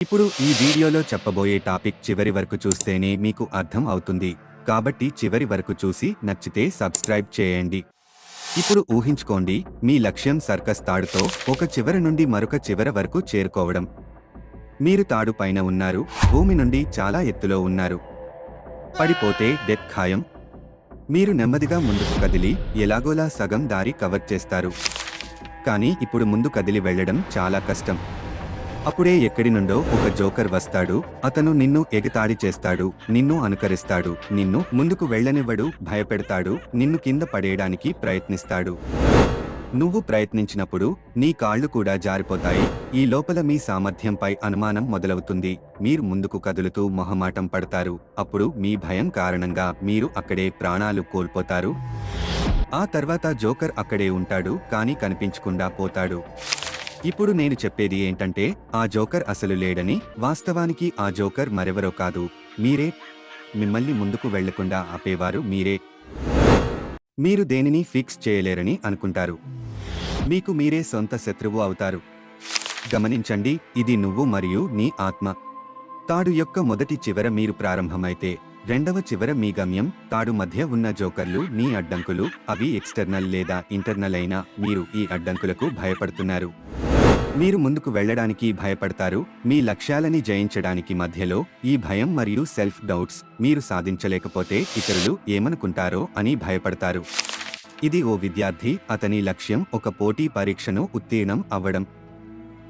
ఇప్పుడు ఈ వీడియోలో చెప్పబోయే టాపిక్ చివరి వరకు చూస్తేనే మీకు అర్థం అవుతుంది, కాబట్టి చివరి వరకు చూసి నచ్చితే సబ్స్క్రైబ్ చేయండి. ఇప్పుడు ఊహించుకోండి, మీ లక్ష్యం సర్కస్ తాడుతో ఒక చివర నుండి మరొక చివర వరకు చేరుకోవడం. మీరు తాడు పైన ఉన్నారు, భూమి నుండి చాలా ఎత్తులో ఉన్నారు. పడిపోతే డెత్ ఖాయం. మీరు నెమ్మదిగా ముందుకు కదిలి ఎలాగోలా సగం దారి కవర్ చేస్తారు. కానీ ఇప్పుడు ముందు కదిలి వెళ్లడం చాలా కష్టం. అప్పుడే ఎక్కడి నుండో ఒక జోకర్ వస్తాడు. అతను నిన్ను ఎగతాళి చేస్తాడు, నిన్ను అనుకరిస్తాడు, నిన్ను ముందుకు వెళ్లనివ్వడు, భయపెడతాడు, నిన్ను కింద పడేయడానికి ప్రయత్నిస్తాడు. నువ్వు ప్రయత్నించినప్పుడు నీ కాళ్ళు కూడా జారిపోతాయి. ఈ లోపల మీ సామర్థ్యంపై అనుమానం మొదలవుతుంది. మీరు ముందుకు కదులుతూ మొహమాటం పడతారు. అప్పుడు మీ భయం కారణంగా మీరు అక్కడే ప్రాణాలు కోల్పోతారు. ఆ తర్వాత జోకర్ అక్కడే ఉంటాడు, కానీ కనిపించకుండా పోతాడు. ఇప్పుడు నేను చెప్పేది ఏంటంటే, ఆ జోకర్ అసలు లేడని. వాస్తవానికి ఆ జోకర్ మరెవరో కాదు, మీరే. మిమ్మల్ని ముందుకు వెళ్లకుండా ఆపేవారు మీరే. మీరు దేనిని ఫిక్స్ చేయలేరని అనుకుంటారు. మీకు మీరే సొంత శత్రువు అవుతారు. గమనించండి, ఇది నువ్వు మరియు నీ ఆత్మ. తాడు యొక్క మొదటి చివర మీరు ప్రారంభమైతే, రెండవ చివర మీ గమ్యం. తాడు మధ్య ఉన్న జోకర్లు మీ అడ్డంకులు. అవి ఎక్స్టర్నల్ లేదా ఇంటర్నల్ అయినా మీరు ఈ అడ్డంకులకు భయపడుతున్నారు. మీరు ముందుకు వెళ్లడానికి భయపడతారు, మీ లక్ష్యాలని జయించడానికి. మధ్యలో ఈ భయం మరియు సెల్ఫ్ డౌట్స్. మీరు సాధించలేకపోతే ఇతరులు ఏమనుకుంటారో అని భయపడతారు. ఇది ఓ విద్యార్థి, అతని లక్ష్యం ఒక పోటీ పరీక్షను ఉత్తీర్ణం అవ్వడం.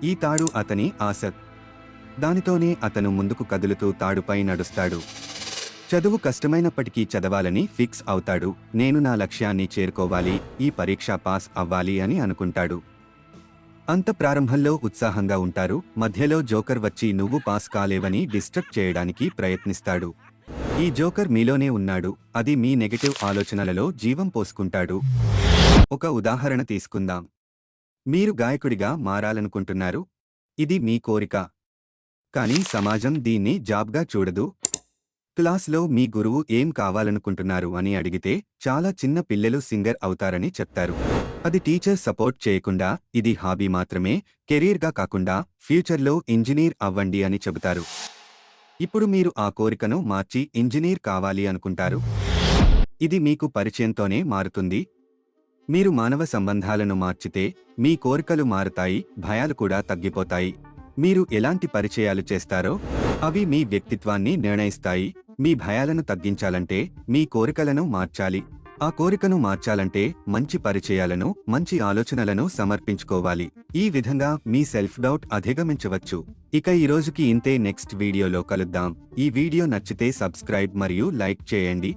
ఈ తాడు అతని ఆశ. దానితోనే అతను ముందుకు కదులుతూ తాడుపై నడుస్తాడు. చదువు కష్టమైనప్పటికీ చదవాలని ఫిక్స్ అవుతాడు. నేను నా లక్ష్యాన్ని చేరుకోవాలి, ఈ పరీక్ష పాస్ అవ్వాలి అని అనుకుంటాడు. అంత ప్రారంభంలో ఉత్సాహంగా ఉంటారు. మధ్యలో జోకర్ వచ్చి నువ్వు పాస్ కాలేవని డిస్ట్రక్ట్ చేయడానికి ప్రయత్నిస్తాడు. ఈ జోకర్ మీలోనే ఉన్నాడు. అది మీ నెగటివ్ ఆలోచనలలో జీవం పోసుకుంటాడు. ఒక ఉదాహరణ తీసుకుందాం. మీరు గాయకుడిగా మారాలనుకుంటున్నారు. ఇది మీ కోరిక. కానీ సమాజం దీన్ని జాబ్గా చూడదు. క్లాస్లో మీ గురువు ఏం కావాలనుకుంటున్నారు అని అడిగితే చాలా చిన్న పిల్లలు సింగర్ అవుతారని చెప్తారు. అది టీచర్ సపోర్ట్ చేయకుండా ఇది హాబీ మాత్రమే, కెరీర్గా కాకుండా ఫ్యూచర్లో ఇంజనీర్ అవ్వండి అని చెబుతారు. ఇప్పుడు మీరు ఆ కోరికను మార్చి ఇంజనీర్ కావాలి అనుకుంటారు. ఇది మీకు పరిచయంతోనే మారుతుంది. మీరు మానవ సంబంధాలను మార్చితే మీ కోరికలు మారుతాయి, భయాలు కూడా తగ్గిపోతాయి. మీరు ఎలాంటి పరిచయాలు చేస్తారో అవి మీ వ్యక్తిత్వాన్ని నిర్ణయిస్తాయి. మీ భయాలను తగ్గించాలంటే మీ కోరికలను మార్చాలి. ఆ కోరికను మార్చాలంటే మంచి పరిచయాలను, మంచి ఆలోచనలను సమర్పించుకోవాలి. ఈ విధంగా మీ సెల్ఫ్ డౌట్ అధిగమించవచ్చు. ఇక ఈ రోజుకి ఇంతే. నెక్స్ట్ వీడియోలో కలుద్దాం. ఈ వీడియో నచ్చితే సబ్స్క్రైబ్ మరియు లైక్ చేయండి.